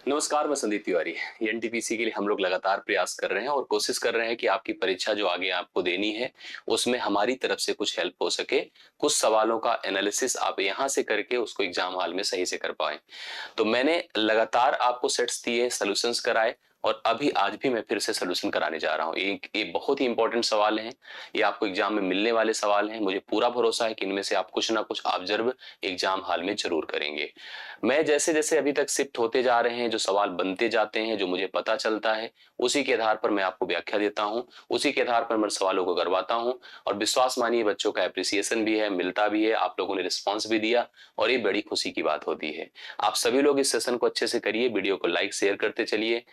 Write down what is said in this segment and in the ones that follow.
नमस्कार, मैं संदीप तिवारी। एनटीपीसी के लिए हम लोग लगातार प्रयास कर रहे हैं और कोशिश कर रहे हैं कि आपकी परीक्षा जो आगे आपको देनी है उसमें हमारी तरफ से कुछ हेल्प हो सके। कुछ सवालों का एनालिसिस आप यहाँ से करके उसको एग्जाम हॉल में सही से कर पाए। तो मैंने लगातार आपको सेट्स दिए, सॉल्यूशंस कराए और अभी आज भी मैं फिर से सॉल्यूशन कराने जा रहा हूँ। ये बहुत ही इंपॉर्टेंट सवाल हैं। ये आपको एग्जाम में मिलने वाले सवाल हैं। मुझे पूरा भरोसा है कि इनमें से आप कुछ ना कुछ ऑब्जर्व एग्जाम हॉल में जरूर करेंगे। मैं जैसे जैसे अभी तक शिफ्ट होते जा रहे हैं, जो सवाल बनते जाते हैं, जो मुझे पता चलता है, उसी के आधार पर मैं आपको व्याख्या देता हूँ, उसी के आधार पर मैं सवालों को करवाता हूँ। और विश्वास मानिए, बच्चों का एप्रिसिएशन भी है, मिलता भी है, आप लोगों ने रिस्पॉन्स भी दिया और ये बड़ी खुशी की बात होती है। आप सभी लोग इस सेशन को अच्छे से करिए, वीडियो को लाइक शेयर करते चलिए।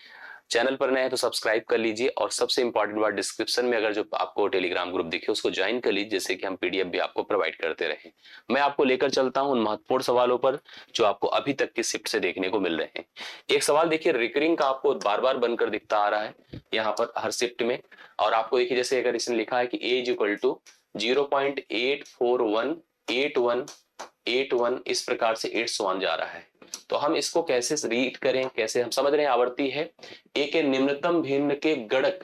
चैनल पर नए हैं तो सब्सक्राइब कर लीजिए और सबसे इंपॉर्टेंट बात, डिस्क्रिप्शन में अगर जो आपको टेलीग्राम ग्रुप दिखे उसको ज्वाइन कर लीजिए, जैसे कि हम पीडीएफ भी आपको प्रोवाइड करते रहे। मैं आपको लेकर चलता हूं उन महत्वपूर्ण सवालों पर जो आपको अभी तक की शिफ्ट से देखने को मिल रहे हैं। एक सवाल देखिए, रिकरिंग का आपको बार बार बनकर दिखता आ रहा है यहाँ पर हर शिफ्ट में। और आपको देखिए, जैसे अगर इसने लिखा है कि ए इज इक्वल टू 0.84181 इस प्रकार से 8 जा रहा है। तो हम इसको कैसे रीड करें, कैसे हम समझ रहे हैं। आवर्ती है ए के निम्नतम भिन्न के गणक,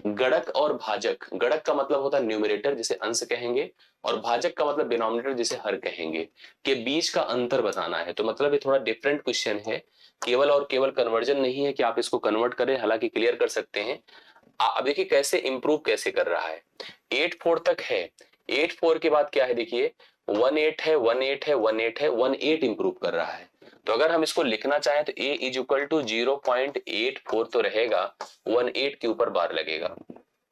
गणक और भाजक। गणक का मतलब होता है न्यूमरेटर जिसे अंश कहेंगे, और भाजक का मतलब डिनोमिनेटर जिसे हर कहेंगे, के बीच का अंतर बताना है। तो मतलब ये थोड़ा डिफरेंट क्वेश्चन है। केवल और केवल कन्वर्जन नहीं है कि आप इसको कन्वर्ट करें, हालांकि क्लियर कर सकते हैं। अब देखिए कैसे इंप्रूव कैसे कर रहा है। 8 4 तक है, 8 4 के बाद क्या है देखिए, 1 8 है, 1 8 है, 1 8 है, 1 8 इंप्रूव कर रहा है। तो अगर हम इसको लिखना चाहें तो ए इज इक्वल टू 0.84 तो रहेगा, 1 8 के ऊपर बार लगेगा।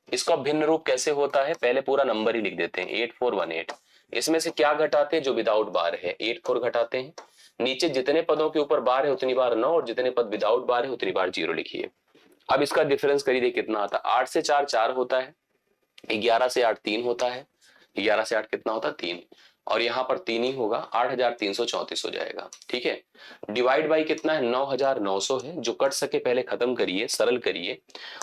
इसको भिन्न रूप कैसे होता है, पहले पूरा नंबर ही लिख देते हैं, 8 4 1 8। इसमें से क्या घटाते हैं, जो विदाउट बार है 8 4 घटाते हैं। नीचे जितने पदों के ऊपर बार है उतनी बार 9, और जितने पद विदाउट बार है उतनी बार 0 लिखिए। अब इसका डिफरेंस करिए कितना आता है। 8 से 4 4 होता है, 11 से 8 3 होता है, 11 से 8 कितना होता है 3, और यहां पर 3 ही होगा, 8334 हो जाएगा। ठीक है, डिवाइड बाई कितना है, 9900 है। जो कट सके पहले खत्म करिए, सरल करिए,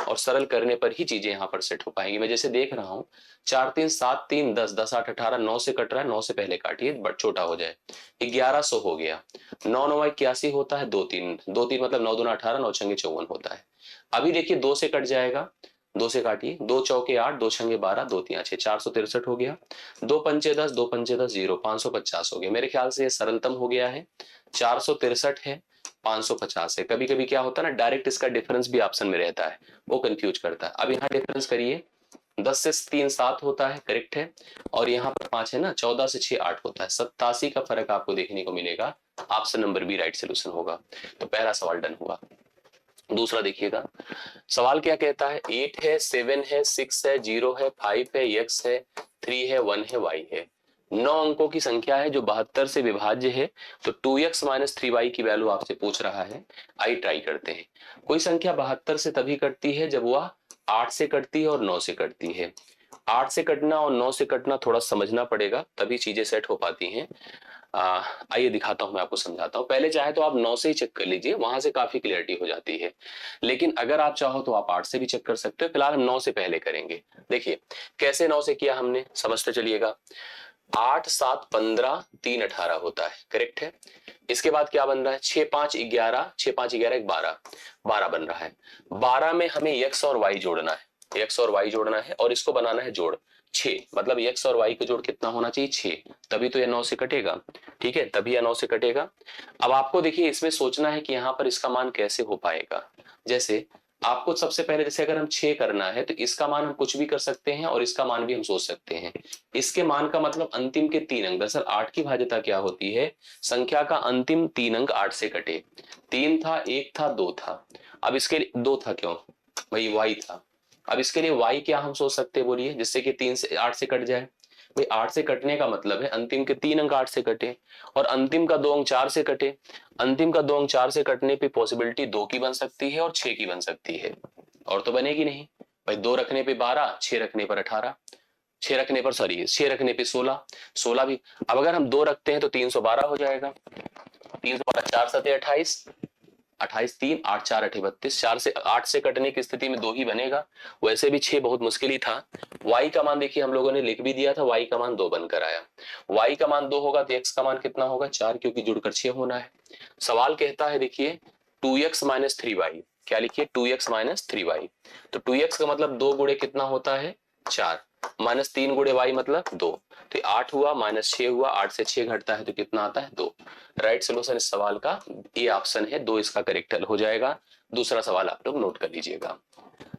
और सरल करने पर ही चीजें यहां पर सेट हो पाएंगी। मैं जैसे देख रहा हूं, 4 3 7 3 10, 10 8 18, 9 से कट रहा है, 9 से पहले काटिए बट छोटा हो जाए, 1100 हो गया। 9 9 81 होता है, 2 3 2 3 मतलब 9 दूना 18, 9 छंगे 54 होता है। अभी देखिए 2 से कट जाएगा, 2 से काटिए, 2 चौके 8, 2 छंगे 12, 2 3 6, 463 हो गया। 2 पंचे 10, 2 पंचे 10 0, 550 हो गया। मेरे ख्याल से ये सरलतम हो गया है। 463 है, 550 है। कभी कभी क्या होता है ना, डायरेक्ट इसका डिफरेंस भी ऑप्शन में रहता है, वो कंफ्यूज करता है। अब यहाँ डिफरेंस करिए, 10 से 3 7 होता है, करेक्ट है। और यहाँ पर 5 है ना, 14 से 6 8 होता है, 87 का फर्क आपको देखने को मिलेगा। Option number B right solution होगा। तो पहला सवाल डन हुआ। दूसरा देखिएगा, सवाल क्या कहता है, 8 है, 7 है, 6 है, 0 है, 5 है, x है, 3 है, 1 है, y है। 9 अंकों की संख्या है जो 72 से विभाज्य है। तो 2x माइनस 3y की वैल्यू आपसे पूछ रहा है। आई ट्राई करते हैं। कोई संख्या 72 से तभी कटती है जब वह 8 से कटती है और 9 से कटती है। 8 से कटना और 9 से कटना थोड़ा समझना पड़ेगा, तभी चीजें सेट हो पाती हैं। आइए दिखाता हूं, मैं आपको समझाता हूं। पहले चाहे तो आप 9 से ही चेक कर लीजिए, वहां से काफी क्लियरिटी हो जाती है। लेकिन अगर आप चाहो तो आप 8 से भी चेक कर सकते हो। फिलहाल हम 9 से पहले करेंगे। देखिए कैसे 9 से किया हमने, समझते चलिएगा। 8 7 15, 3 18 होता है, करेक्ट है। इसके बाद क्या बन रहा है, 6 5 11, 6 5 11 12, 12 बन रहा है। 12 में हमें x और y जोड़ना है, x और y जोड़ना है, और इसको बनाना है जोड़ 6। मतलब x और y का जोड़ कितना होना चाहिए, 6, तभी तो यह 9 से कटेगा। ठीक है, तभी यह 9 से कटेगा। अब आपको देखिए इसमें सोचना है कि यहां पर इसका मान कैसे हो पाएगा। जैसे आपको सबसे पहले, जैसे अगर हम 6 करना है तो इसका मान हम कुछ भी कर सकते हैं, और इसका मान भी हम सोच सकते हैं। इसके मान का मतलब अंतिम के 3 अंक। दरअसल 8 की भाज्यता क्या होती है, संख्या का अंतिम 3 अंक 8 से कटे। 3 था, 1 था, 2 था। अब इसके लिए 2 था, क्यों भाई, y था। अब इसके लिए y क्या हम सोच सकते हैं, बोलिए, जिससे कि 3 से 8 से कट जाए। भाई 8 से कटने का मतलब है अंतिम के 3 अंक 8 से कटे, और अंतिम का 2 अंक 4 से कटे। अंतिम का 2 अंक 4 से कटने पे पॉसिबिलिटी 2 की बन सकती है और 6 की बन सकती है, और तो बनेगी नहीं। भाई 2 रखने पे 12, 6 रखने पर 18, 6 रखने पर, सॉरी 6 रखने पे 16, 16 भी। अब अगर हम 2 रखते हैं तो 312 हो जाएगा। 312 4 7 28, 28 3 8 4 8 32, 4 से 8 से कटने की स्थिति में 2 ही बनेगा। वैसे भी 6 बहुत मुश्किल ही था। y का मान देखिए हम लोगों ने लिख भी दिया था, y का मान 2 बनकर आया। y का मान 2 होगा तो x का मान कितना होगा, 4, क्योंकि जुड़कर 6 होना है। सवाल कहता है देखिए, 2x माइनस 3y, क्या लिखिए 2x माइनस 3y। तो 2x का मतलब 2 गुणे कितना होता है 4, माइनस 3 गुणे y मतलब 2, तो 8 हुआ, माइनस 6 हुआ, 8 से 6 घटता है तो कितना आता है 2। राइट सोल्यूशन इस सवाल का ये ऑप्शन है 2, इसका करेक्ट हो जाएगा। दूसरा सवाल आप लोग नोट कर लीजिएगा।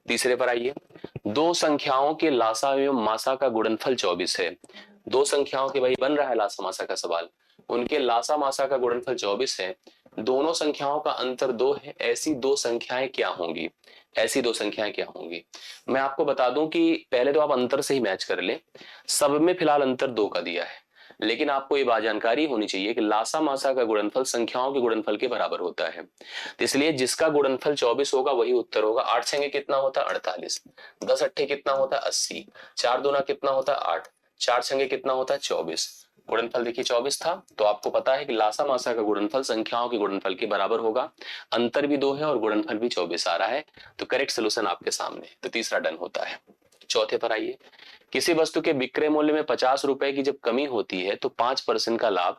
तीसरे पर आइए, दो संख्याओं के लासा एवं मासा का गुणनफल 24 है। दो संख्याओं के, भाई बन रहा है लासा मासा का सवाल, उनके लासा मासा का गुणनफल 24 है, दोनों संख्याओं का अंतर 2 है, ऐसी दो संख्याएं क्या होंगी? ऐसी दो संख्याएं क्या होंगी? मैं आपको बता दूं कि पहले तो आप अंतर से ही मैच कर लें, सब में फिलहाल अंतर 2 का दिया है, लेकिन आपको ये बात जानकारी होनी चाहिए कि लासा मासा का गुणनफल संख्याओं के गुणनफल के बराबर होता है, तो इसलिए जिसका गुणनफल 24 होगा वही उत्तर होगा। 8 छंगे कितना होता है 48, 10 अट्ठे कितना होता है 80, 4 दूना कितना होता है 8, 4 छंगे कितना होता है 24, गुणनफल देखिए 24 था। तो आपको पता है कि लासा मासा का गुणनफल संख्याओं के गुणनफल के बराबर होगा, अंतर भी 2 है और गुणनफल भी 24 आ रहा है, तो करेक्ट सोल्यूशन आपके सामने, तो तीसरा डन होता है। चौथे पर आइए, किसी वस्तु के विक्रय मूल्य में 50 रुपए की जब कमी होती है तो 5% का लाभ,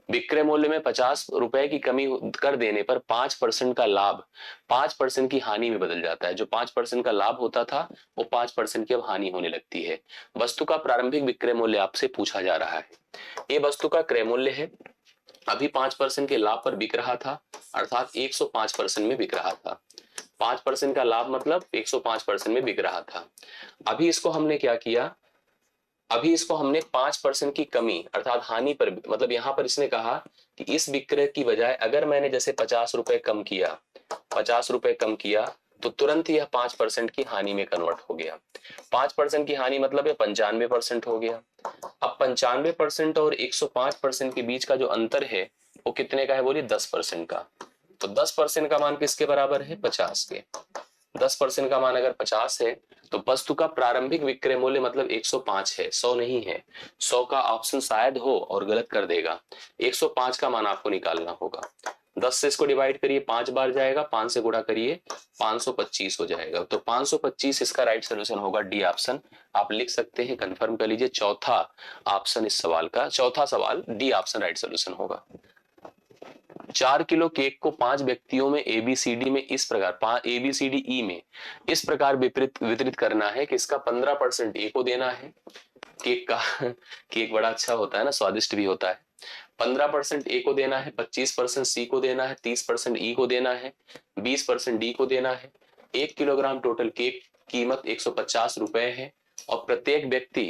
विक्रय मूल्य में 50 रुपए की कमी कर देने पर 5% का लाभ 5% की हानि में बदल जाता है। जो 5% का लाभ होता था वो 5% की अब हानि होने लगती है। वस्तु का प्रारंभिक विक्रय मूल्य आपसे पूछा जा रहा है, ये वस्तु का क्रय मूल्य है, अभी 5% के लाभ पर बिक रहा था, अर्थात 105% में बिक रहा था। 5% का लाभ मतलब 105% में बिक रहा था। अभी इसको हमने क्या किया, अभी इसको हमने 5% की कमी अर्थात हानि पर, मतलब यहां पर इसने कहा कि इस विक्रय की बजाय अगर मैंने जैसे 50 रुपए कम किया, 50 रुपए कम किया तो तुरंत यह 5% की हानि में कन्वर्ट हो गया। 5% की हानि मतलब ये 95% हो गया। अब 95% और 105% के बीच का जो अंतर है वो कितने का है, बोलिए 10% का। तो 10% का मान किसके बराबर है 50 के। 10% का मान अगर 50 है तो वस्तु का प्रारंभिक विक्रय मूल्य मतलब 105 है, 100 नहीं है। 100 का ऑप्शन शायद हो और गलत कर देगा, 105 का मान आपको निकालना होगा। 10 से इसको डिवाइड करिए, 5 बार जाएगा, 5 से गुणा करिए, 525 हो जाएगा। तो 525 इसका राइट सोल्यूशन होगा, डी ऑप्शन आप लिख सकते हैं, कंफर्म कर लीजिए। चौथा ऑप्शन इस सवाल का, चौथा सवाल डी ऑप्शन राइट सोल्यूशन होगा। 4 किलो केक को 5 व्यक्तियों में एबीसीडी में इस प्रकार, एबीसीडी ई में इस प्रकार वितरित करना है कि इसका 15% ए को देना है, केक का केक बड़ा अच्छा होता है ना, स्वादिष्ट भी होता है। 15% ए को देना है, 25% सी को देना है, 30% ई को देना है, 20% डी को देना है। 1 किलोग्राम टोटल केक कीमत 150 रुपए है और प्रत्येक व्यक्ति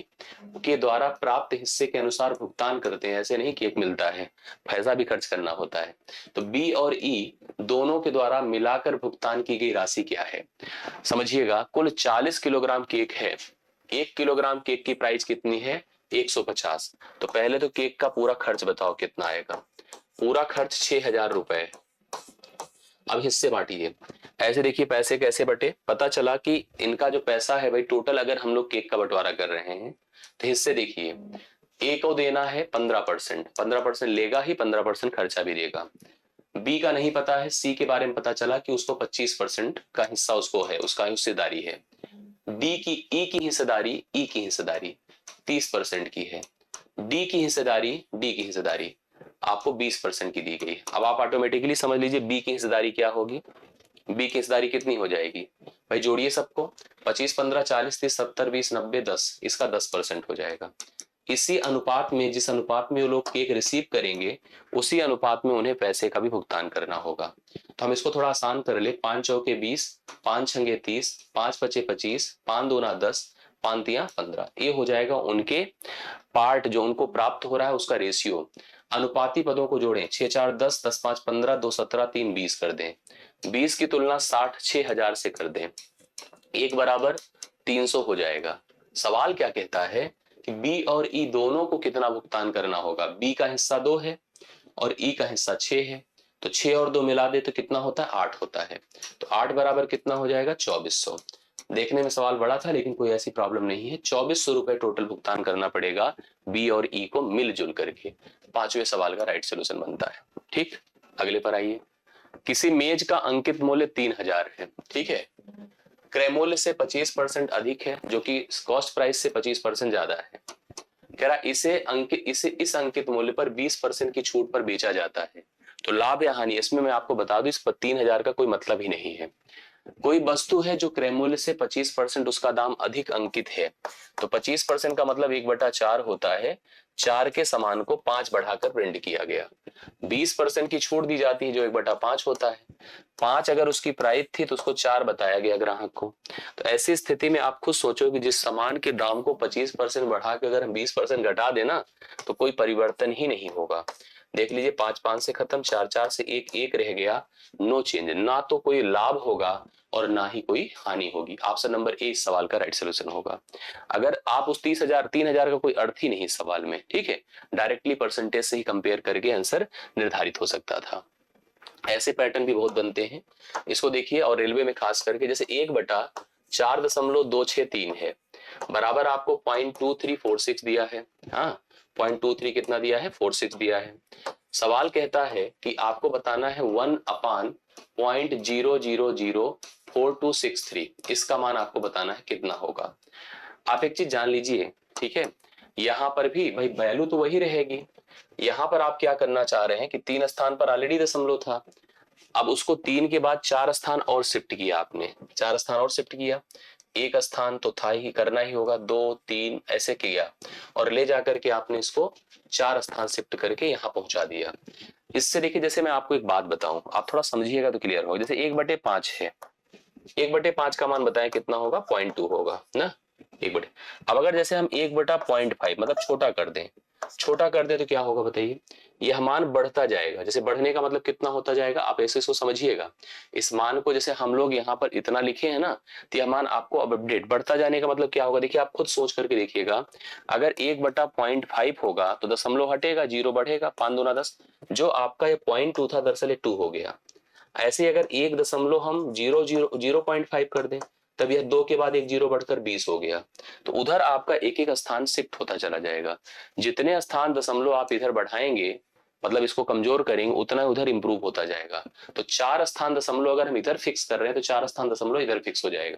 के द्वारा प्राप्त हिस्से के अनुसार भुगतान करते हैं, ऐसे नहीं केक मिलता है, पैसा भी खर्च करना होता है। तो बी और ई दोनों के द्वारा मिलाकर भुगतान की गई राशि क्या है? समझिएगा, कुल 40 किलोग्राम केक है, 1 किलोग्राम केक की प्राइस कितनी है 150। तो पहले तो केक का पूरा खर्च बताओ कितना आएगा, पूरा खर्च 6000 रुपए। अब हिस्से बांटिए, ऐसे देखिए पैसे कैसे बटे, पता चला कि इनका जो पैसा है भाई टोटल, अगर हम लोग केक का बंटवारा कर रहे हैं तो हिस्से देखिए, ए को देना है 15%, 15% लेगा ही, 15% खर्चा भी देगा। बी का नहीं पता है, सी के बारे में पता चला कि उसको 25% का हिस्सा उसको है, उसका हिस्सेदारी है। डी की, ई की हिस्सेदारी, ई की हिस्सेदारी 30% की है, डी की हिस्सेदारी, डी की हिस्सेदारी आपको 20% की दी गई। अब आप ऑटोमेटिकली समझ लीजिए बी की हिस्सेदारी क्या होगी, बी की हिस्सेदारी कितनी हो जाएगी भाई, जोड़िए सबको, 25 15 40 30 70 20 90 10, इसका 10% हो जाएगा। इसी अनुपात में, जिस अनुपात में वो लोग केक रिसीव करेंगे उसी अनुपात में उन्हें पैसे का भी भुगतान करना होगा। तो हम इसको थोड़ा आसान कर ले, 5 चौके 20, 5 छंगे 30, 5 पचे 25, 5 दूना 10, 5 तिया 15, ये हो जाएगा उनके पार्ट जो उनको प्राप्त हो रहा है उसका रेशियो। अनुपाती पदों को जोड़ें, 6 4 10, 10 5 15, 2 17, 3 20 कर दें, 20 की तुलना 60 6000 से कर दें, 1 बराबर 300 हो जाएगा। सवाल क्या कहता है कि बी और ई दोनों को कितना भुगतान करना होगा, बी का हिस्सा 2 है और ई का हिस्सा 6 है, तो 6 और 2 मिला दे तो कितना होता है 8 होता है, तो 8 बराबर कितना हो जाएगा 2400। देखने में सवाल बड़ा था लेकिन कोई ऐसी प्रॉब्लम नहीं है, 2400 रुपए टोटल भुगतान करना पड़ेगा बी और ई को मिलजुल करके। पांचवें सवाल का राइट सोल्यूशन बनता है। ठीक, अगले पर आइए, किसी मेज का अंकित मूल्य 3000 है, ठीक है, क्रय मूल्य से 25% अधिक है, जो कि कॉस्ट प्राइस से 25% ज्यादा है। कह रहा इसे इस अंकित मूल्य पर 20% की छूट पर बेचा जाता है, तो लाभ या हानि, इसमें मैं आपको बता दूं, इस पर 3000 का कोई मतलब ही नहीं है। कोई वस्तु है जो क्रय मूल्य से 25% उसका दाम अधिक अंकित है, तो 25% का मतलब 1/4 होता है। 4 के समान को 5 बढ़ाकर प्रिंट किया गया। 20% की छूट दी जाती है जो 1/5 होता है। 5 अगर उसकी प्राइस थी तो उसको 4 बताया गया ग्राहक को। तो ऐसी स्थिति में आप खुद सोचो कि जिस सामान के दाम को 25% बढ़ा के अगर हम 20% घटा देना तो कोई परिवर्तन ही नहीं होगा। देख लीजिए, 5 से खत्म, 4 से एक रह गया, नो चेंज। ना तो कोई लाभ होगा और ना ही कोई हानि होगी। ऑप्शन नंबर ए इस सवाल का राइट सोल्यूशन होगा। अगर आप उस 30,000 का कोई अर्थ ही नहीं इस सवाल में, ठीक है, डायरेक्टली परसेंटेज से ही कंपेयर करके आंसर निर्धारित हो सकता था। ऐसे पैटर्न भी बहुत बनते हैं। इसको देखिए, और रेलवे में खास करके जैसे 1/4.263 है, बराबर आपको 0.2346 दिया है। हाँ, 0.23 कितना दिया है, 46 दिया है। सवाल कहता है कि आपको बताना है 1/0.0004263, इसका मान आपको बताना है कितना होगा। आप एक चीज जान लीजिए, ठीक है, यहां पर भी भाई वैल्यू तो वही रहेगी। यहां पर आप क्या करना चाह रहे हैं कि 3 स्थान पर ऑलरेडी दशमलव था, अब उसको 3 के बाद 4 स्थान और शिफ्ट किया आपने, 4 स्थान और शिफ्ट किया। एक स्थान तो था ही, करना ही होगा, 2 3 ऐसे किया और ले जाकर के आपने इसको 4 स्थान शिफ्ट करके यहां पहुंचा दिया। इससे देखिए, जैसे मैं आपको एक बात बताऊं, आप थोड़ा समझिएगा तो क्लियर होगा। जैसे 1/5 है, 1/5 का मान बताएं कितना होगा, 0.2 होगा ना, 1/, अब अगर जैसे हम 1/0.5 मतलब छोटा कर दें तो क्या होगा बताइए, यह मान बढ़ता जाएगा। जैसे बढ़ने का मतलब कितना होता जाएगा, आप ऐसे इसको समझिएगा। इस मान को जैसे हम लोग यहाँ पर इतना लिखे हैं ना, तो यह मान आपको अब अपडेट बढ़ता जाने का मतलब क्या होगा, देखिए आप खुद सोच करके देखिएगा। अगर 1/0.5 होगा तो दशमलव हटेगा, 0 बढ़ेगा, 5 दूना 10, जो आपका ये 0.2 था दरअसल 2 हो गया। ऐसे अगर 1 हम 0.5 कर दें, तब यह 2 के बाद एक 0 बढ़कर 20 हो गया। तो उधर आपका एक एक स्थान शिफ्ट होता चला जाएगा। जितने स्थान दशमलव आप इधर बढ़ाएंगे, मतलब इसको कमजोर करेंगे, उतना उधर इंप्रूव होता जाएगा। तो 4 स्थान दशमलव अगर हम इधर फिक्स कर रहे हैं तो 4 स्थान दशमलव इधर फिक्स हो जाएगा।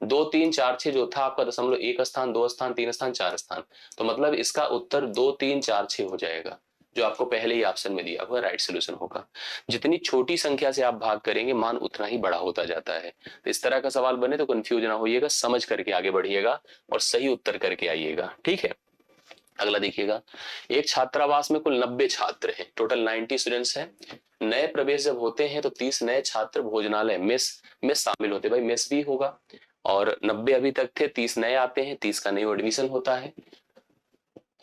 2 3 4 6 जो था आपका दशमलव, 1 स्थान, 2 स्थान, 3 स्थान, 4 स्थान, तो मतलब इसका उत्तर 2 3 4 6 हो जाएगा, जो आपको पहले ही ऑप्शन में दिया हुआ राइट सोल्यूशन होगा। जितनी छोटी संख्या से आप भाग करेंगे, मान उतना ही बड़ा होता जाता है। तो इस तरह का सवाल बने तो कंफ्यूज ना होइएगा, समझ करके आगे बढ़िएगा और सही उत्तर करके आइएगा, ठीक है। अगला देखिएगा, एक छात्रावास में कुल 90 छात्र हैं, टोटल 90 स्टूडेंट्स हैं। नए प्रवेश जब होते हैं तो 30 नए छात्र भोजनालय मेस में शामिल होते हैं, भाई मेस भी होगा, और 90 अभी तक थे, 30 नए आते हैं, 30 का न्यू एडमिशन होता है।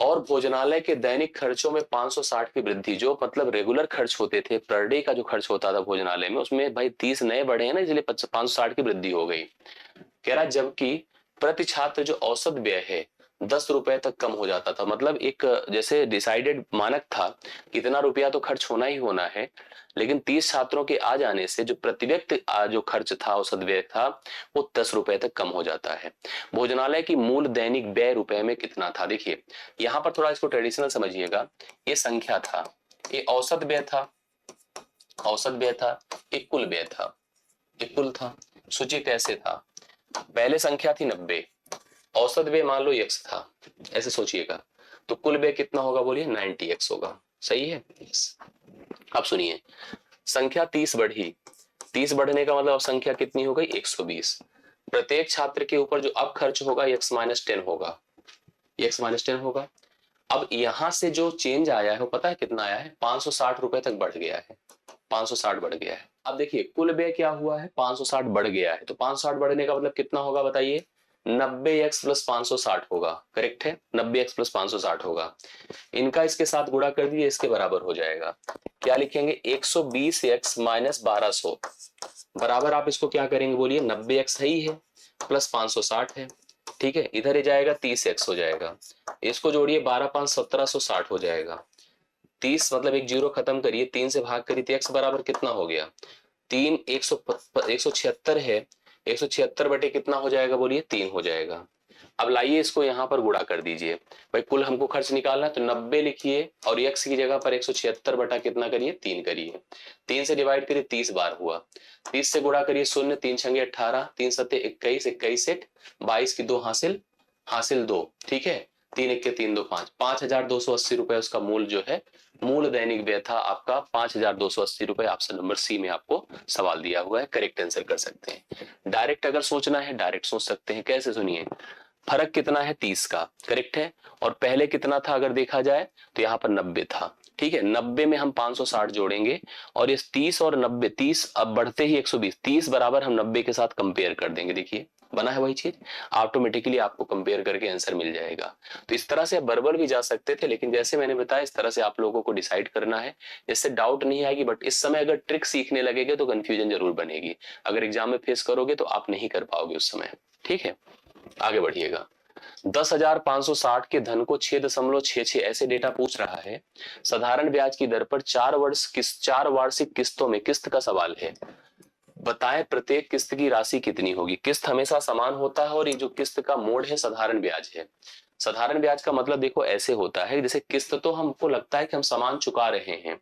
और भोजनालय के दैनिक खर्चों में 560 की वृद्धि, जो मतलब रेगुलर खर्च होते थे, पर डे का जो खर्च होता था भोजनालय में, उसमें भाई 30 नए बढ़े हैं ना, इसलिए 560 की वृद्धि हो गई। कह रहा जबकि प्रति छात्र जो औसत व्यय है 10 रुपए तक कम हो जाता था। मतलब एक जैसे डिसाइडेड मानक था कितना रुपया तो खर्च होना ही होना है, लेकिन 30 छात्रों के आ जाने से जो प्रति व्यक्ति जो खर्च था, औसत व्यय था, वो 10 रुपए तक कम हो जाता है। भोजनालय की मूल दैनिक व्यय रुपए में कितना था, देखिए यहाँ पर थोड़ा इसको ट्रेडिशनल समझिएगा। ये संख्या था, ये औसत व्यय था, औसत व्यय था, एक कुल व्यय था, एक कुल था। सूची कैसे था, पहले संख्या थी 90, औसत व्यय मान लो x था, ऐसे सोचिएगा, तो कुल व्यय कितना होगा बोलिए, 90x होगा, सही है। अब सुनिए, संख्या 30 बढ़ी, 30 बढ़ने का मतलब अब संख्या कितनी हो गई, 120। प्रत्येक छात्र के ऊपर जो अब खर्च होगा x-10 होगा, x-10 होगा। अब यहां से जो चेंज आया है वो पता है कितना आया है, 560 रुपए तक बढ़ गया है, 560 बढ़ गया है। अब देखिए कुल व्यय क्या हुआ है, 560 बढ़ गया है, तो 560 बढ़ने का मतलब कितना होगा बताइए, 90x प्लस 560 होगा, करेक्ट है, 90x प्लस 560 होगा। इनका इसके साथ गुणा कर दिए, इसके बराबर हो जाएगा। क्या लिखेंगे, 120x माइनस 1200 बराबर, आप इसको क्या करेंगे बोलिए, 90x है ही है, प्लस 560 है, ठीक है, इधर ही जाएगा 30x हो जाएगा, इसको जोड़िए 12 5 1760 हो जाएगा। 30 मतलब एक जीरो खत्म करिए, 3 से भाग करिए तो x बराबर कितना हो गया, 3 176 है, 176 बटे कितना हो जाएगा बोलिए, 3 हो जाएगा। अब लाइए इसको यहाँ पर गुणा कर दीजिए, भाई कुल हमको खर्च निकालना है तो 90 लिखिए और x की जगह पर 176 बटा कितना करिए, 3 करिए, 3 से डिवाइड करिए 30 बार हुआ, 30 से गुणा करिए, 0 3 छंगे 18, 3 सत्ते 21, 21 से 22 की 2 हासिल, हासिल 2, ठीक है, 3 1 के 3 2 5, 5280 रुपए उसका मूल जो है मूल दैनिक व्यय था आपका 5,280 रुपए। ऑप्शन नंबर सी में आपको सवाल दिया हुआ है, करेक्ट आंसर कर सकते हैं। डायरेक्ट अगर सोचना है डायरेक्ट सोच सकते हैं। कैसे, सुनिए, फर्क कितना है 30 का, करेक्ट है। और पहले कितना था अगर देखा जाए तो यहाँ पर 90 था, ठीक है। 90 में हम 560 जोड़ेंगे और इस 30 और 90, 30 अब बढ़ते ही 120, 30 बराबर हम 90 के साथ कंपेयर कर देंगे। देखिए बना है वही चीज, ऑटोमेटिकली आपको कंपेयर करके आंसर मिल जाएगा। तो इस तरह से आप बर्बर भी जा सकते थे, लेकिन जैसे मैंने बताया इस तरह से आप लोगों को डिसाइड करना है, इससे डाउट नहीं आएगी। बट इस समय अगर ट्रिक सीखने लगेगा तो कंफ्यूजन जरूर बनेगी। अगर एग्जाम में फेस करोगे तो आप नहीं कर पाओगे उस समय, ठीक है। आगे बढ़िएगा। 10,560 के धन को 6.66 ऐसे डेटा पूछ रहा है। साधारण ब्याज की दर पर 4 वार्षिक किस्तों में किस्त का सवाल है। बताएं प्रत्येक किस्त की राशि कितनी होगी। किस्त हमेशा समान होता है और ये जो किस्त का मोड है साधारण ब्याज है। साधारण ब्याज का मतलब देखो ऐसे होता है, जैसे किस्त तो हमको लगता है कि हम समान चुका रहे हैं।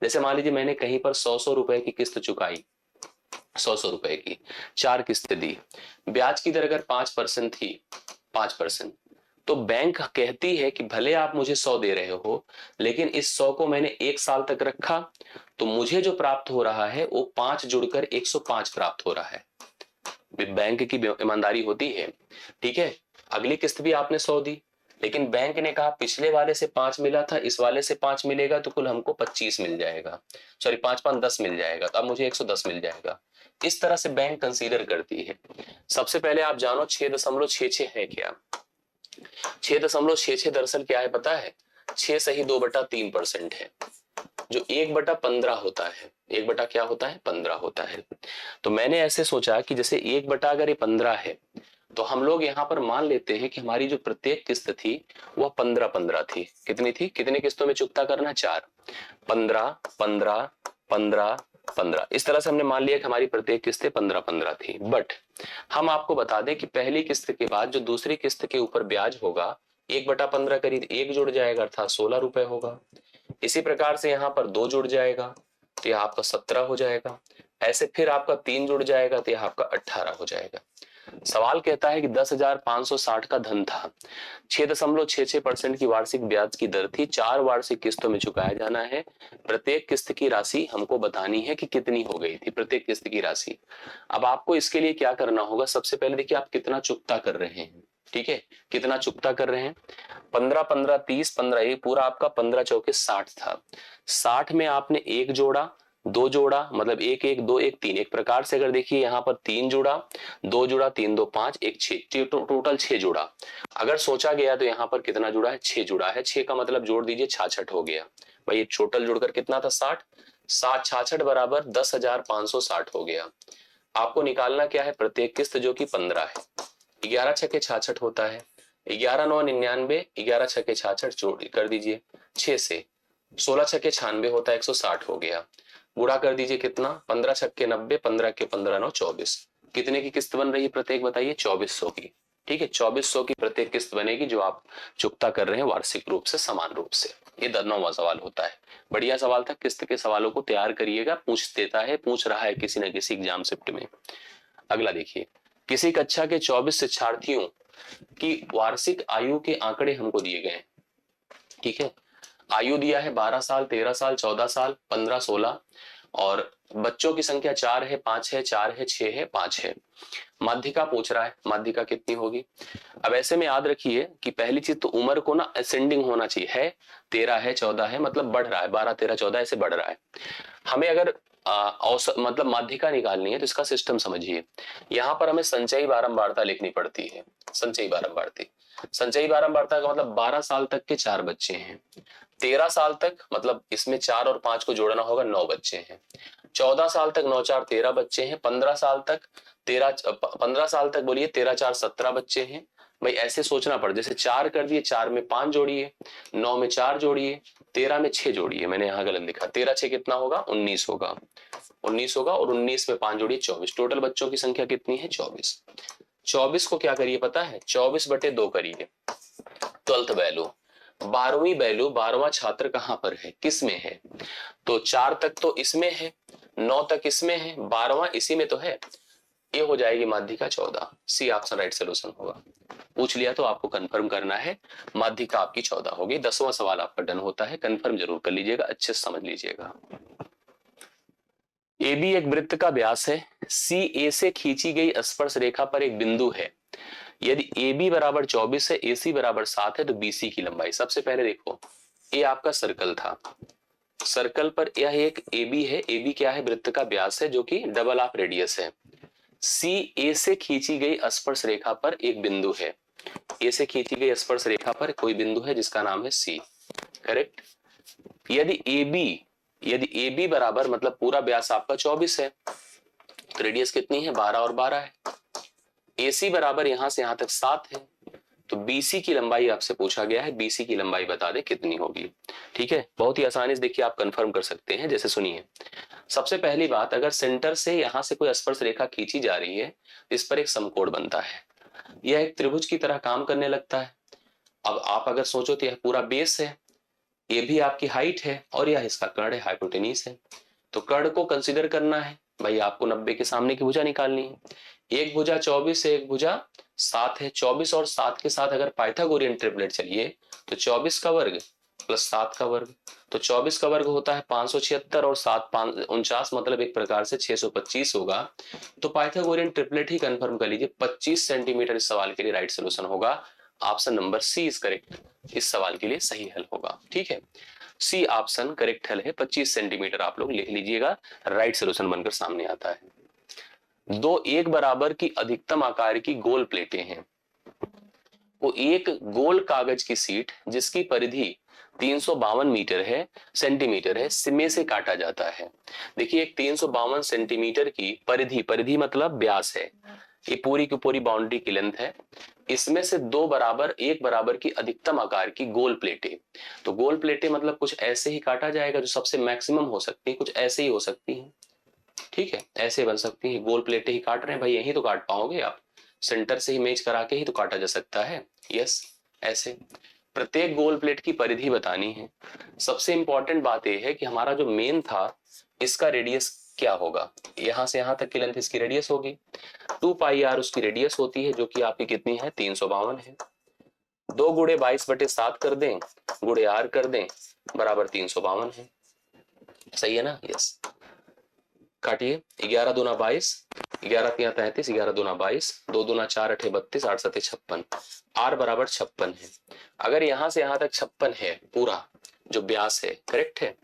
जैसे मान लीजिए मैंने कहीं पर 100 रुपए की किस्त चुकाई, 100 रुपए की 4 किस्तें दी। ब्याज की दर अगर 5% थी, 5%, तो बैंक कहती है कि भले आप मुझे 100 दे रहे हो, लेकिन इस 100 को मैंने 1 साल तक रखा तो मुझे जो प्राप्त हो रहा है वो 5 जुड़कर 105 प्राप्त हो रहा है। बैंक की ईमानदारी होती है, ठीक है। अगली किस्त भी आपने 100 दी, लेकिन बैंक ने कहा पिछले वाले से 5 मिला था, इस वाले से 5 मिलेगा तो कुल हमको 25 मिल जाएगा, सॉरी 5 5 10 मिल जाएगा, तो अब मुझे 110 मिल जाएगा। इस तरह से बैंक कंसीडर करती है। सबसे पहले आप जानो 6.66 है क्या। 6.66 दरअसल क्या है पता है, 6 सही 2/3% है, जो 1/15 होता है। 1 क्या होता है, 15 होता है। तो मैंने ऐसे सोचा कि जैसे 1 अगर ये 15 है, तो हम लोग यहाँ पर मान लेते हैं कि हमारी जो प्रत्येक किस्त थी वह 15-15 थी। कितनी थी, कितने किस्तों में चुकता करना, 4, 15 15 15 15। इस तरह से हमने मान लिया कि हमारी प्रत्येक किस्तें 15-15 थी। बट हम आपको बता दें कि पहली किस्त के बाद जो दूसरी किस्त के ऊपर ब्याज होगा 1/15 करीब 1 जुड़ जाएगा, अर्थात 16 रुपए होगा। इसी प्रकार से यहाँ पर 2 जुड़ जाएगा तो यह आपका 17 हो जाएगा। ऐसे फिर आपका 3 जुड़ जाएगा तो यह आपका 18 हो जाएगा। सवाल कहता है कि 10,560 का धन था, 6.66% की वार्षिक ब्याज की दर थी, 4 वार्षिक किस्तों में चुकाया जाना है। प्रत्येक किस्त की राशि हमको बतानी है कि कितनी हो गई थी प्रत्येक किस्त की राशि। अब आपको इसके लिए क्या करना होगा, सबसे पहले देखिए आप कितना चुकता कर रहे हैं, ठीक है। कितना चुकता कर रहे हैं, 15 15 30 15, ये पूरा आपका 15 चौके 60 था। 60 में आपने 1 जोड़ा, 2 जोड़ा, मतलब 1 1 2 1 3। एक प्रकार से अगर देखिए यहाँ पर 3 जुड़ा, 2 जुड़ा, 3 2 5 1 6, टोटल 6 जुड़ा। अगर सोचा गया तो यहाँ पर कितना जुड़ा है, 6 जुड़ा है। 6 का मतलब जोड़ दीजिए 66 हो गया। भाई ये टोटल जुड़कर कितना था, 60, 60 66 बराबर 10,560 हो गया। आपको निकालना क्या है, प्रत्येक किस्त जो कि 15 है। 11 छके 66 होता है, 11 9 99, 11 छके 66 जोड़ कर दीजिए 6 से, 16 छके 96 होता है, 160 हो गया। गुणा कर दीजिए कितना, 15 छक्के 90, 15 के 15 9 24। कितने की किस्त बन रही है प्रत्येक, बताइए, 2400 की। ठीक है, 2400 की प्रत्येक किस्त बनेगी जो आप चुकता कर रहे हैं वार्षिक रूप से, समान रूप से। ये 9वां सवाल होता है। बढ़िया सवाल था। किस्त के सवालों को तैयार करिएगा, पूछ देता है, पूछ रहा है किसी न किसी एग्जाम शिफ्ट में। अगला देखिए, किसी कक्षा के 24 शिक्षार्थियों की वार्षिक आयु के आंकड़े हमको दिए गए। ठीक है, आयु दिया है 12 साल, 13 साल, 14 साल, 15, 16, और बच्चों की संख्या 4 है, 5 है, 4 है, 6 है, 5 है। माध्यिका पूछ रहा है, माध्यिका कितनी होगी। अब ऐसे में याद रखिए कि पहली चीज तो उम्र को ना असेंडिंग होना चाहिए। है 13 है, 14 है, मतलब बढ़ रहा है, 12 13 14 ऐसे बढ़ रहा है। हमें अगर औसत मतलब माध्यिका निकालनी है तो इसका सिस्टम समझिए। यहाँ पर हमें संचयी बारंबारता लिखनी पड़ती है। संचयी बारंबारता, संचयी बारंबारता का मतलब 12 साल तक के 4 बच्चे हैं, 13 साल तक मतलब इसमें 4 और 5 को जोड़ना होगा, 9 बच्चे हैं, 14 साल तक 9 4 13 बच्चे हैं, 15 साल तक 15 साल तक बोलिए 13 4 17 बच्चे हैं। भाई ऐसे सोचना पड़, जैसे 4 कर दिए, 4 में 5 जोड़िए, 9 में 4 जोड़िए, 13 में 6 जोड़िए। मैंने यहाँ गलत लिखा, 13 6 कितना होगा, 19 होगा, 19 होगा, और 19 में 5 जोड़िए, 24। टोटल बच्चों की संख्या कितनी है, 24। 24 को क्या करिए पता है, 24/2 करिए, 12th वैल्यू, 12वीं वैल्यू, 12वां छात्र कहां पर है, किस में है, तो 4 तक तो इसमें है, 9 तक इसमें है, 12वां इसी में तो है। ये हो जाएगी माध्यिका 14। सी ऑप्शन राइट सोल्यूशन होगा। पूछ लिया तो आपको कंफर्म करना है, माध्यिका आपकी 14 होगी। 10वां सवाल आपका डन होता है, कंफर्म जरूर कर लीजिएगा, अच्छे से समझ लीजिएगा। ए बी एक वृत्त का व्यास है, सी ए से खींची गई स्पर्श रेखा पर एक बिंदु है। यदि ए बी बराबर 24 है, ए सी बराबर 7 है, तो बी सी की लंबाई। सबसे पहले देखो, ये आपका सर्कल था, सर्कल पर यह एक ए बी है, ए बी क्या है, वृत्त का व्यास है जो कि डबल ऑफ रेडियस है। सी ए से खींची गई स्पर्श रेखा पर एक बिंदु है, ए से खींची गई स्पर्श रेखा पर कोई बिंदु है जिसका नाम है सी, करेक्ट। यदि ए बी बराबर मतलब पूरा व्यास आपका 24 है, तो रेडियस कितनी है, 12 और 12 है। ए सी बराबर यहां से यहां तक 7 है, तो बीसी की लंबाई आपसे पूछा गया है, बीसी की लंबाई बता दे कितनी होगी। ठीक है, बहुत ही आसानी से देखिए आप कंफर्म कर सकते हैं। जैसे सुनिए, सबसे पहली बात, अगर सेंटर से यहां से कोई स्पर्श रेखा खींची जा रही है, इस पर एक समकोण बनता है, यह एक त्रिभुज की तरह काम करने लगता है। अब आप अगर सोचो तो यह पूरा बेस है, ये भी आपकी हाइट है और यह इसका कर्ण है, हाइपोटेनिस है। तो कर्ण को कंसीडर करना है भाई, आपको 90 के सामने की भुजा निकालनी है। एक भुजा 24 है, एक भुजा 7 है। 24 और 7 के साथ अगर पाइथागोरियन ट्रिपलेट चलिए तो 24 का वर्ग प्लस 7 का वर्ग, तो 24 का वर्ग होता है 576 और 7 49, मतलब एक प्रकार से 625 होगा। तो पाइथागोरियन ट्रिपलेट ही कंफर्म कर लीजिए, 25 सेंटीमीटर इस सवाल के लिए राइट सोल्यूशन होगा। Option number C is correct, इस सवाल के लिए सही हल होगा। ठीक है, सी ऑप्शन करेक्ट हल है, 25 सेंटीमीटर आप लोग लिख लीजिएगा, राइट सोल्यूशन बनकर सामने आता है। दो एक बराबर की अधिकतम आकार की गोल प्लेटें हैं, वो एक गोल कागज की सीट जिसकी परिधि 352 मीटर है, सेंटीमीटर है, में से काटा जाता है। देखिए, एक 352 सेंटीमीटर की परिधि, परिधि मतलब व्यास है, ये पूरी की पूरी बाउंड्री की लेंथ है। इसमें से दो बराबर एक बराबर की अधिकतम आकार की गोल प्लेटें, तो गोल प्लेटें मतलब कुछ ऐसे ही काटा जाएगा जो सबसे मैक्सिमम हो सकती है, कुछ ऐसे ही हो सकती हैं। ठीक है, ऐसे बन सकती है, गोल प्लेटें ही काट रहे हैं भाई, यही तो काट पाओगे आप, सेंटर से ही मेज करा के ही तो काटा जा सकता है। यस, ऐसे प्रत्येक गोल प्लेट की परिधि बतानी है। सबसे इंपॉर्टेंट बात यह है कि हमारा जो मेन था इसका रेडियस क्या होगा, यहां से यहां तक की लेंथ इसकी रेडियस होगी, 2 पाई आर उसकी रेडियस होती है, जो कि आपकी कितनी है, 352 है। 2 गुणे 22/7 कर दें, गुणे आर कर दें, बराबर 352 है। सही है ना, यस। काटिए, 11 दूना 22, 11 तिया 33, 11 दूना 22, 2 दूना 4 8 32, 8 7 56, आर बराबर 56 है। अगर यहां से यहां तक 56 है पूरा जो व्यास है, करेक्ट है,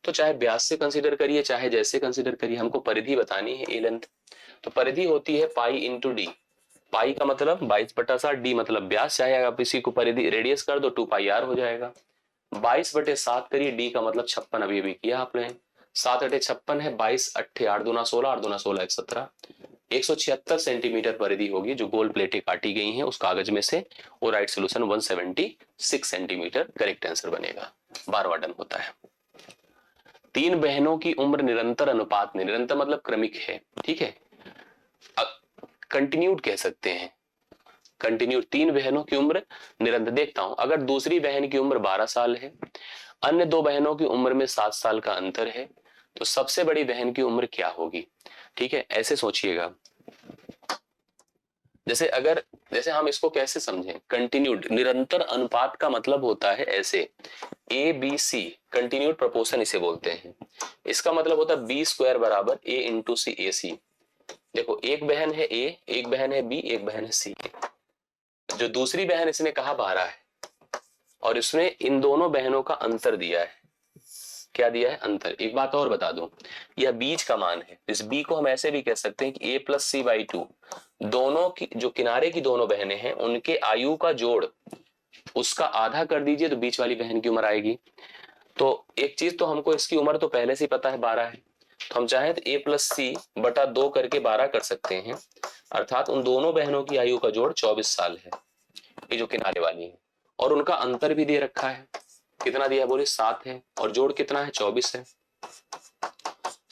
तो चाहे व्यास से कंसीडर करिए चाहे जैसे कंसीडर करिए, हमको परिधि बतानी है, ए लेंथ। तो परिधि होती है पाई इंटू डी, पाई का मतलब 22/7, डी मतलब व्यास, चाहे आप इसी को परिधि रेडियस कर दो 2 पाई आर हो जाएगा। 22/7 करिए, डी का मतलब 56 अभी अभी किया आपने, 7 8 56 है, 22 8 8 दूना 16, 8 दूना 16 17, 176 सेंटीमीटर परिधि होगी जो गोल प्लेटें काटी गई हैं उस कागज में से, वो right solution 176 centimetre correct answer बनेगा। 12वां डन होता है। 3 बहनों की उम्र निरंतर अनुपात में, निरंतर मतलब क्रमिक है, ठीक है, कंटिन्यूड कह सकते हैं, कंटिन्यूड। 3 बहनों की उम्र निरंतर। देखता हूं, अगर दूसरी बहन की उम्र 12 साल है, अन्य 2 बहनों की उम्र में 7 साल का अंतर है, तो सबसे बड़ी बहन की उम्र क्या होगी। ठीक है, ऐसे सोचिएगा, जैसे हम इसको कैसे समझें, कंटिन्यूड निरंतर अनुपात का मतलब होता है ऐसे, A B C continued proportion इसे बोलते हैं। इसका मतलब होता है बी स्क्वायर बराबर ए इंटू सी, ए सी। देखो, एक बहन है ए, एक बहन है बी, एक बहन है सी, जो दूसरी बहन इसने कहा 12 है, और इसने इन दोनों बहनों का अंतर दिया है। क्या दिया है, अंतर। एक बात और बता दूं, यह बीच का मान है, इस बी को हम ऐसे भी कह सकते हैं कि a+c/2, दोनों की जो किनारे की दोनों बहनें हैं उनके आयु का जोड़, उसका आधा कर दीजिए तो बीच वाली बहन की उम्र आएगी। तो एक चीज तो हमको इसकी उम्र तो पहले से ही पता है 12 है, तो हम चाहे तो a+c/2 करके 12 कर सकते हैं, अर्थात उन दोनों बहनों की आयु का जोड़ 24 साल है, ये जो किनारे वाली है, और उनका अंतर भी दे रखा है, कितना दिया है बोले, 7 है, और जोड़ कितना है, 24 है।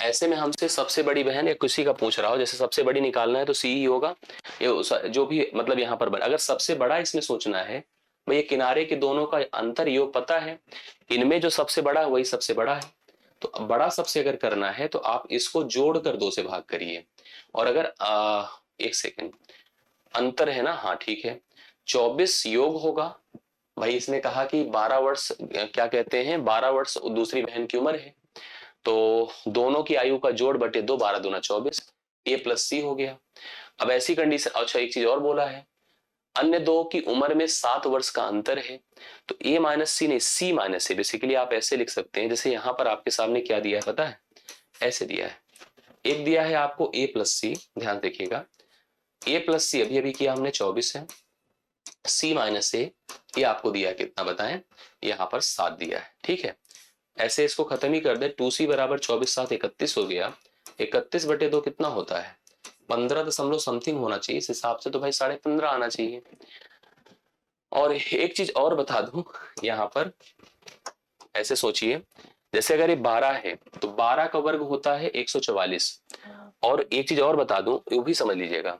ऐसे में हमसे सबसे बड़ी बहन या किसी का पूछ रहा हो, जैसे सबसे बड़ी निकालना है तो सी ही होगा, ये जो भी मतलब यहाँ पर अगर सबसे बड़ा इसमें सोचना है, भाई ये किनारे के दोनों का अंतर योग पता है, इनमें जो सबसे बड़ा है वही सबसे बड़ा है, तो बड़ा सबसे अगर करना है तो आप इसको जोड़कर 2 से भाग करिए, और अगर एक सेकेंड, अंतर है ना, हाँ ठीक है। 24 योग होगा भाई, इसने कहा कि 12 वर्ष क्या कहते हैं, 12 वर्ष दूसरी बहन की उम्र है, तो दोनों की आयु का जोड़ बटे 2, 12 दूना 24, ए प्लस सी हो गया। अब ऐसी कंडीशन, अच्छा एक चीज और बोला है, अन्य दो की उम्र में 7 वर्ष का अंतर है, तो ए माइनस सी नहीं, सी माइनस ए। बेसिकली आप ऐसे लिख सकते हैं, जैसे यहां पर आपके सामने क्या दिया है पता है, ऐसे दिया है, एक दिया है आपको ए प्लस सी, ध्यान देखिएगा, ए प्लस सी अभी अभी किया हमने 24 है, सी माइनस ए ये आपको दिया है कितना बताएं, यहां पर 7 दिया है, ठीक है। ऐसे इसको खत्म ही कर दे, 2c बराबर 24 7 31 हो गया, 31 बटे 2 कितना होता है, 15 दशमलव समथिंग होना चाहिए, इस हिसाब से तो भाई 15.5 आना चाहिए। और एक चीज और बता दूं, यहाँ पर ऐसे सोचिए, जैसे अगर ये 12 है तो 12 का वर्ग होता है 144। और एक चीज और बता दूं, वो भी समझ लीजिएगा,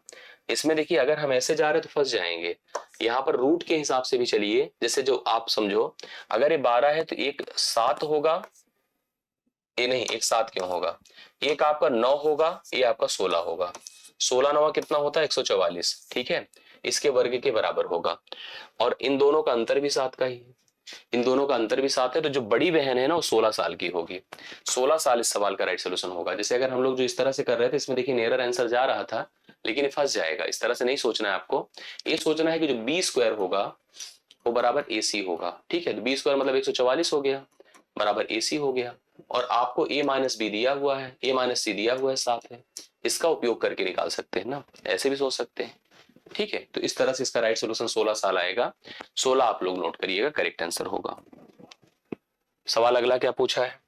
इसमें देखिए अगर हम ऐसे जा रहे तो फंस जाएंगे, यहाँ पर रूट के हिसाब से भी चलिए, जैसे जो आप समझो, अगर ये 12 है तो एक 7 होगा, ये नहीं एक 7 क्यों होगा, एक आपका 9 होगा, ये आपका 16 होगा, 16 9 कितना होता है 144, ठीक है, इसके वर्ग के बराबर होगा। और इन दोनों का अंतर भी 7 का ही है, इन दोनों का अंतर भी 7 है, तो जो बड़ी बहन है ना वो 16 साल की होगी, 16 साल इस सवाल का राइट सोल्यूशन होगा। जैसे अगर हम लोग जो इस तरह से कर रहे थे, इसमें देखिए एरर आंसर जा रहा था, लेकिन ये फंस जाएगा, इस तरह से नहीं सोचना है आपको, ये सोचना है कि जो बी स्क्वायर होगा वो बराबर ए सी होगा, ठीक है, तो बी स्क्वायर मतलब 144 हो गया बराबर ए सी हो गया, और आपको ए माइनस बी दिया हुआ है, ए माइनस सी दिया हुआ है 7 है, इसका उपयोग करके निकाल सकते हैं ना, ऐसे भी सोच सकते हैं, ठीक है। तो इस तरह से इसका राइट सोल्यूशन 16 साल आएगा, 16 आप लोग नोट करिएगा, करेक्ट आंसर होगा। सवाल अगला क्या पूछा है,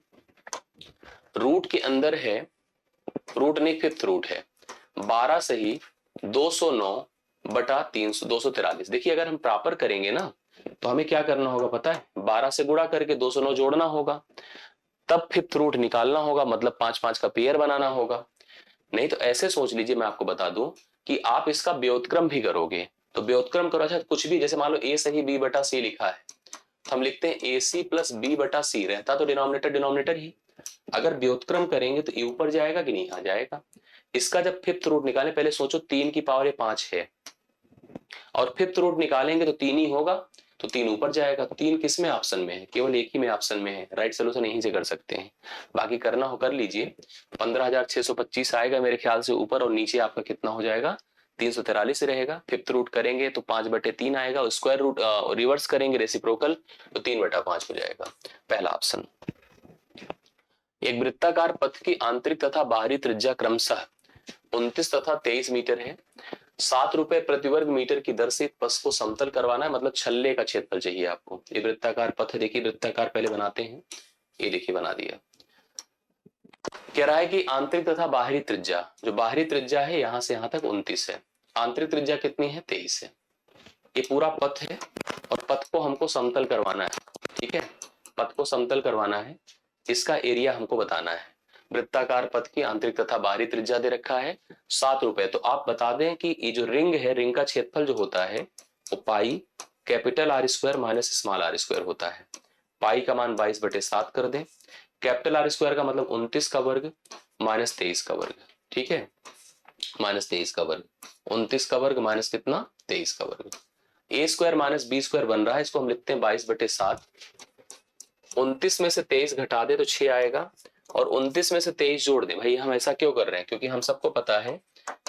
रूट के अंदर है, रूट नहीं फिफ्थ रूट है, 12 से ही 209 बटा 300 243। देखिए अगर हम प्रॉपर करेंगे ना तो हमें क्या करना होगा पता है, 12 से गुणा करके 209 जोड़ना होगा, तब फिफ्थ रूट निकालना होगा, मतलब 5 5 का पेयर बनाना होगा। नहीं तो ऐसे सोच लीजिए, मैं आपको बता दूं कि आप इसका व्युत्क्रम भी करोगे, तो व्युत्क्रम करो, अच्छा कुछ भी, जैसे मान लो ए सही बी बटा सी लिखा है, तो हम लिखते हैं ए सी प्लस बी बटा सी, रहता तो डिनोमिनेटर डिनोमिनेटर ही, अगर व्युत्क्रम करेंगे तो ये ऊपर जाएगा कि नहीं, आ जाएगा। इसका जब फिफ्थ रूट निकालें, पहले सोचो 3 की पावर 5 है, और फिफ्थ रूट निकालेंगे तो 3 ही होगा, तो 3 ऊपर जाएगा, 3 किस में ऑप्शन में है, केवल एक ही में ऑप्शन में है, राइट सोल्यूशन यहीं से कर सकते हैं, बाकी करना हो कर लीजिए। 15,625 आएगा मेरे ख्याल से ऊपर, और नीचे आपका कितना हो जाएगा 343 रहेगा। फिफ्थ रूट करेंगे तो 5/3 आएगा, स्क्वायर रूट रिवर्स करेंगे रेसिप्रोकल तो 3/5 हो जाएगा, पहला ऑप्शन। एक वृत्ताकार पथ की आंतरिक तथा बाहरी त्रिज्या क्रमशः 29 तथा 23 मीटर है, 7 रुपए प्रति वर्ग मीटर की दर से पथ को समतल करवाना है, मतलब छल्ले का क्षेत्रफल चाहिए आपको। ये वृत्ताकार पथ है, देखिए वृत्ताकार पहले बनाते हैं, ये देखिए बना दिया। कह रहा है कि आंतरिक तथा बाहरी त्रिज्या, जो बाहरी त्रिज्या है यहां से यहां तक 29 है, आंतरिक त्रिज्या कितनी है 23 है, ये पूरा पथ है, और पथ को हमको समतल करवाना है, ठीक है, पथ को समतल करवाना है, इसका एरिया हमको बताना है। वृत्ताकार पथ की आंतरिक तथा बाहरी त्रिज्या दे रखा है 7 रुपए, तो आप बता दें कि ये जो रिंग है, रिंग का क्षेत्रफल जो होता है वो pi capital R square minus small R square होता है। पाई का मान 22/7 कर दें, कैपिटल आर स्क्वायर का मतलब 29 का वर्ग माइनस 23 का वर्ग, ठीक है, माइनस 23 का वर्ग, 29 का वर्ग माइनस कितना 23 का वर्ग, ए स्क्वायर माइनस बी स्क्वायर बन रहा है, इसको हम लिखते हैं 22/7, 29 में से 23 घटा दे तो 6 आएगा, और 29 में से 23 जोड़ दे। भाई हम ऐसा क्यों कर रहे हैं, क्योंकि हम सबको पता है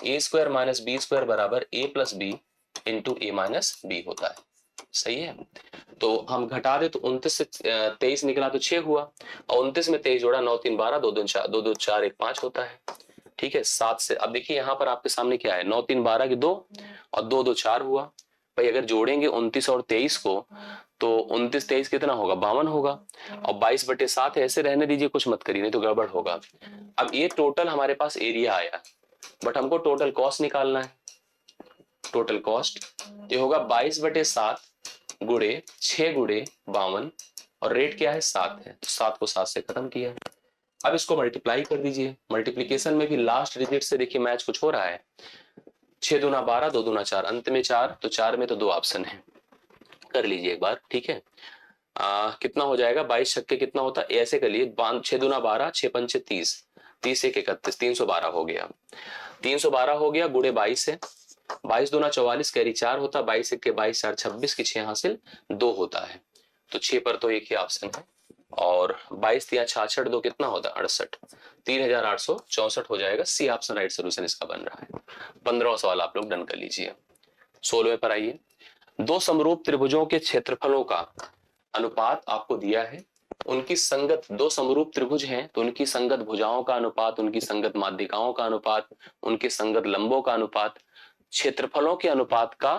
ए स्क्वायर माइनस बी स्क्वायर बराबर ए प्लस बी इंटू ए माइनस बी होता है, सही है। तो हम घटा दे तो 29 से 23 निकला तो 6 हुआ, और 29 में 23 जोड़ा 9 3 12 2 2 4 2 2 4 1 5 होता है, ठीक है। 7 से अब देखिए यहाँ पर आपके सामने क्या है, 9 3 12 की 2 और 2 2 4 हुआ। भाई अगर जोड़ेंगे 29 और 23 को तो 29 23 कितना होगा 52 होगा, और 22/7 ऐसे रहने दीजिए, कुछ मत करिए नहीं तो गड़बड़ होगा। अब ये टोटल हमारे पास एरिया आया, बट हमको टोटल कॉस्ट निकालना है, टोटल कॉस्ट ये होगा 22/7 गुणे 6 गुणे 52, और रेट क्या है 7 है, तो 7 को 7 से खत्म किया। अब इसको मल्टीप्लाई कर दीजिए, मल्टीप्लीकेशन में भी लास्ट डिजिट से देखिए मैच कुछ हो रहा है, 6 दूना 12 2 दूना 4, अंत में 4, तो 4 में तो 2 ऑप्शन है, कर लीजिए एक बार, ठीक है। कितना हो जाएगा 22 छक्के कितना होता है, ऐसे कर लिए 6 दूना 12 6 पंचे 30 30 1 31 312 हो गया। 312 हो गया, गुणे 22 है, 22 दूना 44, कैरी 4 होता, 22 के 22 4 26 की 6 हासिल 2 होता है, तो 6 पर तो एक ही ऑप्शन है। और 22 या 66 दो कितना होता है 68, 3864 हो जाएगा, सी ऑप्शन राइट सोल्यूशन इसका बन रहा है। 15वां सवाल आप लोग डन कर लीजिए। 16वें पर आइए। दो समरूप त्रिभुजों के क्षेत्रफलों का अनुपात आपको दिया है, उनकी संगत, दो समरूप त्रिभुज हैं तो उनकी संगत भुजाओं का अनुपात, उनकी संगत माध्यिकाओं का अनुपात, उनके संगत लंबों का अनुपात, क्षेत्रफलों के अनुपात का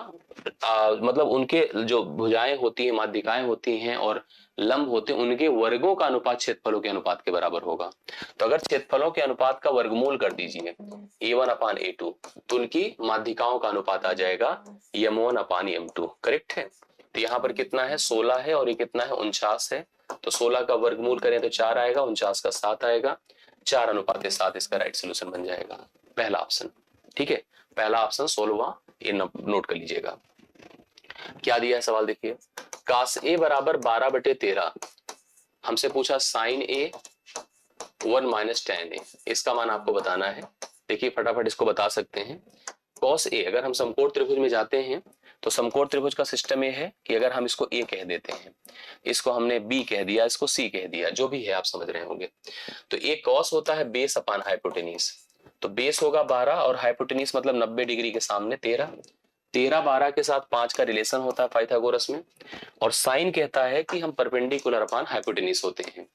मतलब उनके जो भुजाएं होती हैं, माध्यिकाएं होती हैं और लंब होते हैं, उनके वर्गों का अनुपात क्षेत्रफलों के अनुपात के बराबर होगा। तो अगर क्षेत्रफलों के अनुपात का वर्गमूल कर दीजिए A1/A2, तो उनकी माध्यिकाओं का अनुपात आ जाएगा M1/M2। करेक्ट है। तो यहाँ पर कितना है 16 है और ये कितना है 49 है, तो 16 का वर्गमूल करें तो 4 आएगा, 49 का 7 आएगा, 4:7 इसका राइट सोल्यूशन बन जाएगा, पहला ऑप्शन। ठीक है, पहला ऑप्शन 16वां, ये नोट कर लीजिएगा। क्या दिया है सवाल देखिए, कास ए बराबर 12/13, हमसे पूछा साइन ए 1 - tan ए, इसका मान आपको बताना है। देखिए फटाफट इसको बता सकते हैं। कॉस ए, अगर हम समकोण त्रिभुज में जाते हैं तो समकोण त्रिभुज का सिस्टम ये है कि अगर हम इसको ए कह देते हैं, इसको हमने बी कह दिया, इसको सी कह दिया, जो भी है आप समझ रहे होंगे, तो ए कॉस होता है बेस अपान हाइपोटेनिस, तो बेस होगा 12 और हाइपोटेनिस मतलब 90 डिग्री के सामने 13, 13 12 के साथ 5 का रिलेशन होता है पाइथागोरस में, और साइन कहता है कि हम परपेंडिकुलर अपान हाइपोटेनिस होते हैं,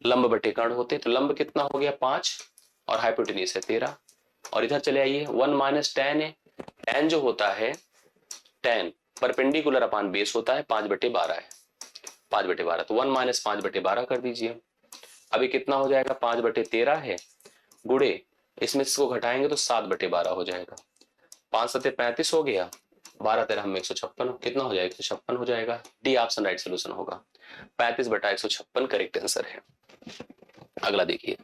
लंब बटे कर्ण होते हैं, तो लंब कितना हो गया 5 और हाइपोटेनिस है 13। और इधर चले आइए 1 - tan है, tan जो होता है tan परपेंडिकुलर अपान बेस होता है 5/12 है, 5/12, तो 1 - 5/12 कर दीजिए। अभी कितना हो जाएगा 5/13 है, गुड़े इसमें इसको घटाएंगे तो 7/12 हो जाएगा, 5 7 35 हो गया, 12 13 में 156, कितना हो जाएगा 156 हो जाएगा, डी ऑप्शन राइट सोल्यूशन होगा, 35/156 करेक्ट आंसर है। अगला देखिए,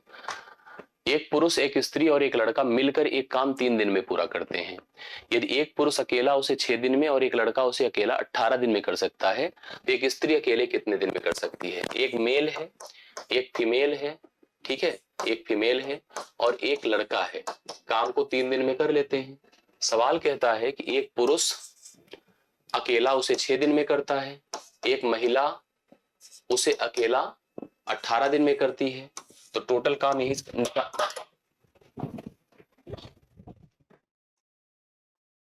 एक पुरुष एक स्त्री और एक लड़का मिलकर एक काम 3 दिन में पूरा करते हैं। यदि एक पुरुष अकेला उसे 6 दिन में और एक लड़का उसे अकेला 18 दिन में कर सकता है, तो एक स्त्री अकेले कितने दिन में कर सकती है। एक मेल है, एक फीमेल है, ठीक है, एक फीमेल है और एक लड़का है, काम को 3 दिन में कर लेते हैं। सवाल कहता है कि एक पुरुष अकेला उसे 6 दिन में करता है, एक महिला उसे अकेला 18 दिन में करती है, तो टोटल काम यही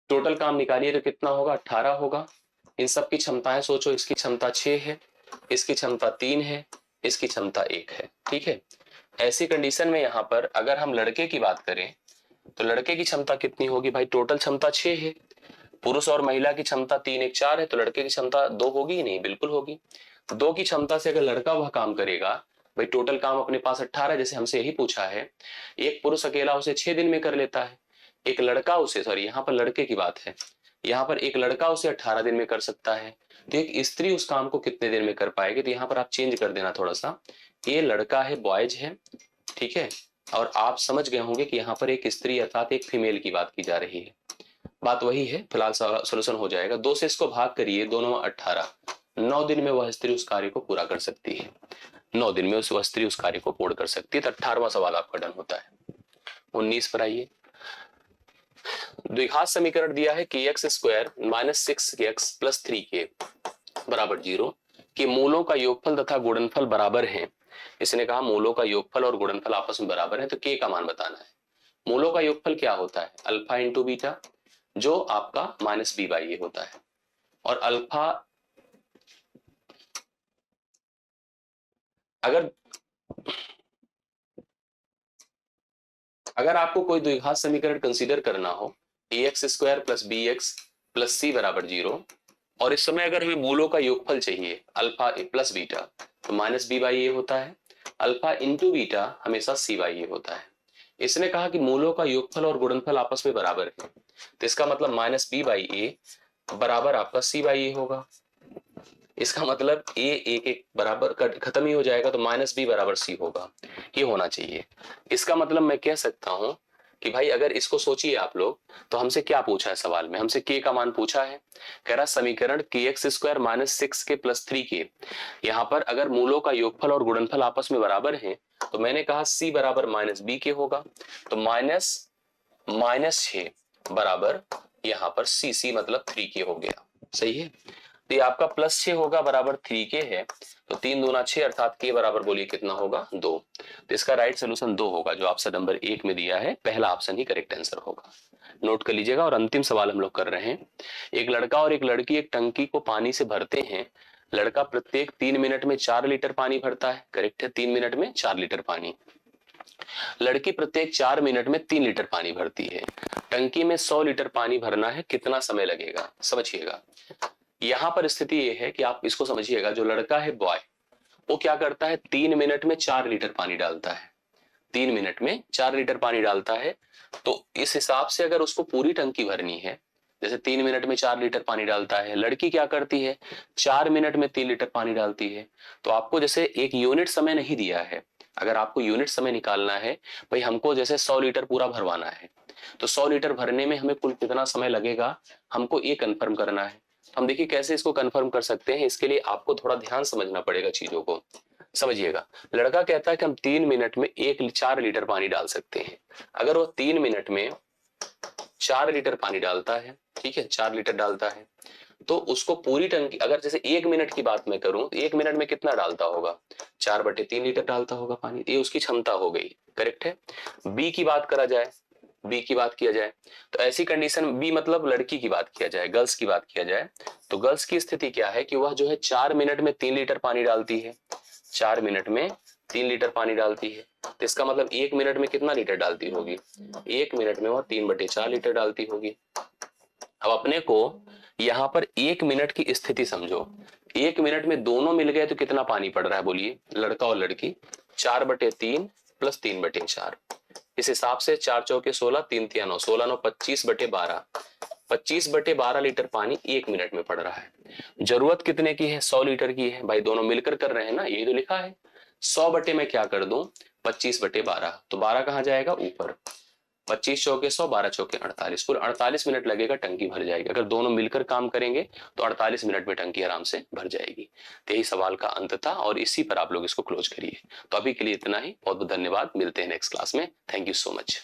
टोटल काम निकालिए तो कितना होगा 18 होगा। इन सब की क्षमताएं सोचो, इसकी क्षमता 6 है, इसकी क्षमता 3 है, इसकी क्षमता 1 है, ठीक है। ऐसी कंडीशन में यहां पर अगर हम लड़के की बात करें तो लड़के की क्षमता कितनी होगी भाई, टोटल क्षमता 6 है, पुरुष और महिला की क्षमता 3 1 4 है, तो लड़के की क्षमता 2 होगी ही नहीं, बिल्कुल होगी। 2 की क्षमता से अगर लड़का वह काम करेगा, भाई टोटल काम अपने पास 18, जैसे हमसे यही पूछा है, एक पुरुष अकेला उसे 6 दिन में कर लेता है, एक लड़का उसे, सॉरी यहाँ पर लड़के की बात है, यहाँ पर एक लड़का उसे 18 दिन में कर सकता है, तो एक स्त्री उस काम को कितने दिन में कर पाएगी, तो यहाँ पर आप चेंज कर देना थोड़ा सा, ये लड़का है, बॉयज है, ठीक है, और आप समझ गए होंगे कि यहाँ पर एक स्त्री अर्थात एक फीमेल की बात की जा रही है, बात वही है। फिलहाल सोल्यूशन हो जाएगा, 2 से इसको भाग करिए, दोनों 18, 9 दिन में वह स्त्री उस कार्य को पूरा कर सकती है, 9 दिन में वह स्त्री उस कार्य को पूर्ण कर सकती है। तो 18वां सवाल आपका डन होता है। 19 पर आइए, द्विघात समीकरण दिया है कि x² - 6x + 3k = 0 के मूलों का योगफल तथा गुणनफल बराबर है। इसने कहा मूलों का योगफल और गुणनफल आपस में बराबर है, तो k का मान बताना है। मूलों का योगफल क्या होता है, अल्फा इंटू बीटा, जो आपका -b/a होता है, और अल्फा अगर आपको कोई द्विघात समीकरण कंसीडर करना हो, ax² + bx + c = 0, और इस समय अगर हमें मूलों का योगफल चाहिए अल्फा प्लस बीटा, तो -b/a होता है, अल्फा इंटू बीटा हमेशा c/a होता है। इसने कहा कि मूलों का योगफल और गुणनफल आपस में बराबर है, तो इसका मतलब -b/a बराबर आपका c/a होगा। इसका मतलब a एक एक बराबर खत्म ही हो जाएगा, तो -b = c होगा, ये होना चाहिए। इसका मतलब मैं कह सकता हूं कि भाई अगर इसको सोचिए आप लोग, तो हमसे क्या पूछा है सवाल में, हमसे k का मान पूछा है, कह रहा समीकरण kx² - 6k + 3k, यहाँ पर अगर मूलों का योगफल और गुणनफल आपस में बराबर है, तो मैंने कहा c = -b के होगा, तो -6 बराबर यहाँ पर सी मतलब 3k हो गया। सही है, तो ये आपका +6 होगा बराबर 3k है, तो 3 दूना 6 अर्थात k बराबर बोलिए कितना होगा 2। तो इसका राइट सोल्यूशन 2 होगा, जो ऑप्शन नंबर 1 में दिया है पहला ऑप्शन ही करेक्ट आंसर होगा। नोट कर लीजिएगा। और अंतिम सवाल हम लोग कर रहे हैं। एक लड़का और एक लड़की एक टंकी को पानी से भरते हैं। लड़का प्रत्येक 3 मिनट में 4 लीटर पानी भरता है। करेक्ट है, 3 मिनट में 4 लीटर पानी। लड़की प्रत्येक 4 मिनट में 3 लीटर पानी भरती है। टंकी में 100 लीटर पानी भरना है, कितना समय लगेगा? समझिएगा, यहां पर स्थिति ये है कि आप इसको समझिएगा। जो लड़का है बॉय, वो क्या करता है, 3 मिनट में 4 लीटर पानी डालता है। 3 मिनट में 4 लीटर पानी डालता है। तो इस हिसाब से अगर उसको पूरी टंकी भरनी है, जैसे 3 मिनट में 4 लीटर पानी डालता है, लड़की क्या करती है 4 मिनट में 3 लीटर पानी डालती है। तो आपको जैसे एक यूनिट समय नहीं दिया है, अगर आपको यूनिट समय निकालना है, भाई हमको जैसे 100 लीटर पूरा भरवाना है, तो 100 लीटर भरने में हमें कुल कितना समय लगेगा, हमको ये कंफर्म करना है। हम देखिए कैसे इसको कंफर्म कर सकते हैं। इसके लिए आपको थोड़ा ध्यान समझना पड़ेगा चीजों को। समझिएगा, लड़का कहता है कि हम 3 मिनट में 4 लीटर पानी डाल सकते हैं। अगर वो 3 मिनट में 4 लीटर पानी डालता है, ठीक है, 4 लीटर डालता है, तो उसको पूरी टंकी, अगर जैसे 1 मिनट की बात मैं करूं तो 1 मिनट में कितना डालता होगा, 4/3 लीटर डालता होगा पानी। ये उसकी क्षमता हो गई। करेक्ट है। बी की बात करा जाए, बी की बात किया जाए, तो ऐसी कंडीशन, बी मतलब लड़की की बात किया जाए, गर्ल्स की बात किया जाए, तो गर्ल्स की स्थिति क्या है कि वह जो है 4 मिनट में 3 लीटर पानी डालती है। 4 मिनट में 3 लीटर पानी डालती है, तो इसका मतलब 1 मिनट में कितना लीटर डालती होगी, 1 मिनट में वह 3/4 लीटर डालती होगी। अब अपने को यहाँ पर 1 मिनट की स्थिति समझो। 1 मिनट में दोनों मिल गए तो कितना पानी पड़ रहा है बोलिए, लड़का और लड़की, 4/3 + 3/4। इस हिसाब से 4 चौके 16, 3 तिया 9, 16 9 25/12, 25/12 लीटर पानी 1 मिनट में पड़ रहा है। जरूरत कितने की है, 100 लीटर की है। भाई दोनों मिलकर कर रहे हैं ना, यही तो लिखा है। 100 बटे में क्या कर दूं, 25/12, तो 12 कहां जाएगा, ऊपर। 25 चौके 100, 12 चौके 48, कुल 48 मिनट लगेगा, टंकी भर जाएगी। अगर दोनों मिलकर काम करेंगे तो 48 मिनट में टंकी आराम से भर जाएगी। तो यही सवाल का अंत था और इसी पर आप लोग इसको क्लोज करिए। तो अभी के लिए इतना ही। बहुत बहुत धन्यवाद, मिलते हैं नेक्स्ट क्लास में। Thank you so much.